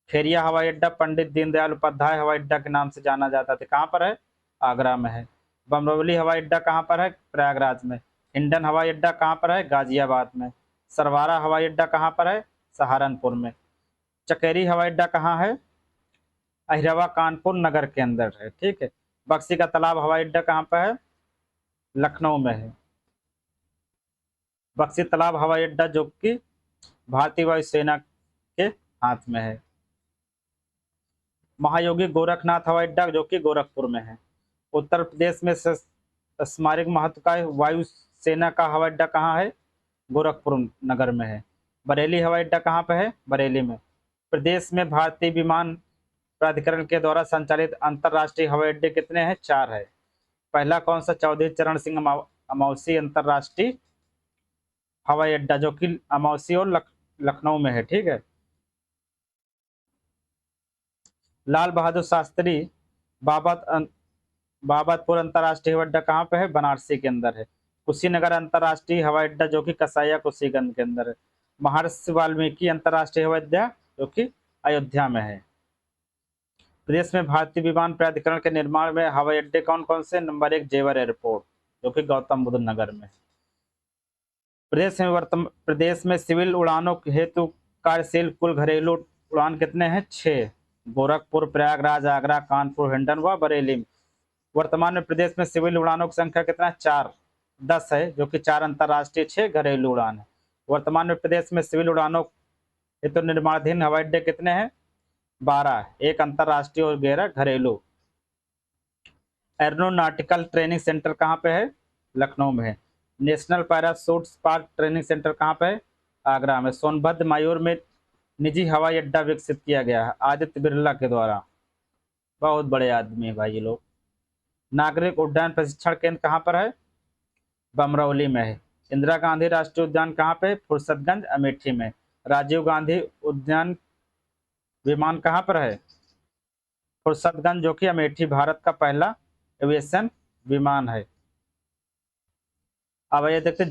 खेरिया हवाई अड्डा पंडित दीनदयाल उपाध्याय हवाई अड्डा के नाम से जाना जाता था, कहाँ पर है? आगरा में है। बमरौली हवाई अड्डा कहाँ पर है? प्रयागराज में। हिंडन हवाई अड्डा कहाँ पर है? गाजियाबाद में। सरवारा हवाई अड्डा कहाँ पर है? सहारनपुर में। चकेरी हवाई अड्डा कहाँ है? अहिरवा कानपुर नगर के अंदर है। ठीक है, बक्सी का तालाब हवाई अड्डा कहाँ पर है? लखनऊ में है। बक्सी तालाब हवाई अड्डा जो कि भारतीय वायुसेना के हाथ में है। महायोगी गोरखनाथ हवाई अड्डा जो कि गोरखपुर में है। उत्तर प्रदेश में स्मारक महत्व का वायु सेना का हवाई अड्डा कहाँ है? गोरखपुर नगर में है। बरेली हवाई अड्डा कहाँ पे है? बरेली में। प्रदेश में भारतीय विमान प्राधिकरण के द्वारा संचालित अंतर्राष्ट्रीय हवाई अड्डे कितने हैं? 4 है। पहला कौन सा? चौधरी चरण सिंह अमौसी अंतर्राष्ट्रीय हवाई अड्डा जो कि अमौसी और लखनऊ में है। ठीक है, लाल बहादुर शास्त्री बाबतपुर अंतर्राष्ट्रीय हवाई अड्डा कहाँ पे है? बनारसी के अंदर है। कुशीनगर अंतर्राष्ट्रीय हवाई अड्डा जो कि कसाईया कुशीगंज के अंदर है। महर्षि वाल्मीकि अंतर्राष्ट्रीय हवाई अड्डा जो कि अयोध्या में है। प्रदेश में भारतीय विमान प्राधिकरण के निर्माण में हवाई अड्डे कौन कौन से? नंबर 1 जेवर एयरपोर्ट जो कि गौतम बुद्ध नगर में। प्रदेश में सिविल उड़ानों हेतु कार्यशील कुल घरेलू उड़ान कितने हैं? 6। गोरखपुर, प्रयागराज, आगरा, कानपुर, हिंडन व बरेली में। वर्तमान में प्रदेश में सिविल उड़ानों की संख्या कितना है? 4। 10 है, जो कि 4 अंतर्राष्ट्रीय, 6 घरेलू उड़ान है। वर्तमान में प्रदेश में सिविल उड़ानों हेतु तो निर्माणाधीन हवाई अड्डे कितने हैं? 12। 1 अंतर्राष्ट्रीय और 11 घरेलू। एरोनॉटिकल ट्रेनिंग सेंटर कहाँ पे है? लखनऊ में है। National parachute park training centre कहाँ पे है? आगरा में। सोनभद्र मायूर में निजी हवाई अड्डा विकसित किया गया है आदित्य बिरला के द्वारा। बहुत बड़े आदमी है भाई ये लोग। नागरिक उड्डयन प्रशिक्षण केंद्र कहाँ पर है? बमरौली में है। इंदिरा गांधी राष्ट्रीय उद्यान कहाँ पे? फुर्सतगंज, अमेठी में। राजीव गांधी उद्यान विमान कहाँ पर है? फुर्सतगंज, जो कि अमेठी, भारत का पहला एविएशन विमान है। अब ये देखते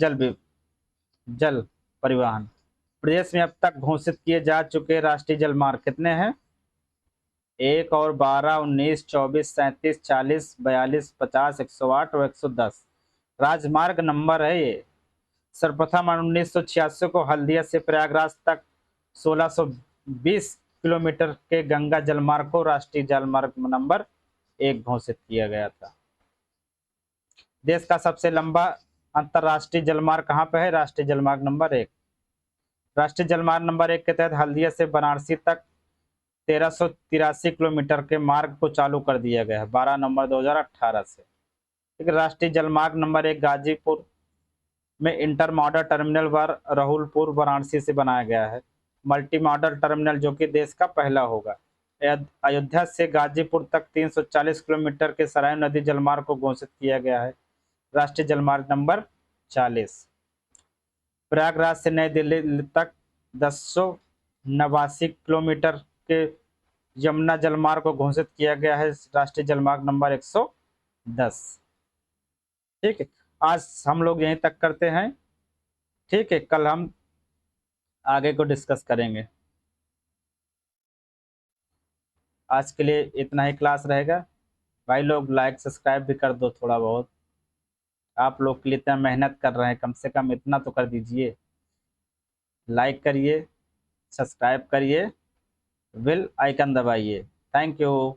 जल परिवहन। प्रदेश में अब तक घोषित किए जा चुके राष्ट्रीय जलमार्ग कितने हैं? 1 और 12, 19, 24, 37, 40, 42, 50, 108 और 110 राजमार्ग नंबर है ये। सर्वप्रथम 1986 को हल्दिया से प्रयागराज तक 1620 किलोमीटर के गंगा जलमार्ग को राष्ट्रीय जलमार्ग नंबर 1 घोषित किया गया था। देश का सबसे लंबा अंतर्राष्ट्रीय जलमार्ग कहाँ पे है? राष्ट्रीय जलमार्ग नंबर 1। राष्ट्रीय जलमार्ग नंबर 1 के तहत हल्दिया से बनारसी तक 1383 किलोमीटर के मार्ग को चालू कर दिया गया है 12 नवंबर 2018 से। ठीक है। राष्ट्रीय जलमार्ग नंबर 1 गाजीपुर में इंटर मॉडल टर्मिनल व राहुलपुर वाराणसी से बनाया गया है। मल्टी मॉडल टर्मिनल, जो कि देश का पहला होगा। अयोध्या से गाजीपुर तक 340 किलोमीटर के सरयू नदी जलमार्ग को घोषित किया गया है राष्ट्रीय जलमार्ग नंबर 40। प्रयागराज से नई दिल्ली तक 1089 किलोमीटर के यमुना जलमार्ग को घोषित किया गया है राष्ट्रीय जलमार्ग नंबर 110। ठीक है, आज हम लोग यहीं तक करते हैं। ठीक है, कल हम आगे को डिस्कस करेंगे। आज के लिए इतना ही क्लास रहेगा। भाई लोग लाइक सब्सक्राइब भी कर दो थोड़ा बहुत। आप लोग के लिए इतना मेहनत कर रहे हैं, कम से कम इतना तो कर दीजिए। लाइक करिए, सब्सक्राइब करिए, बेल आइकन दबाइए। Thank you.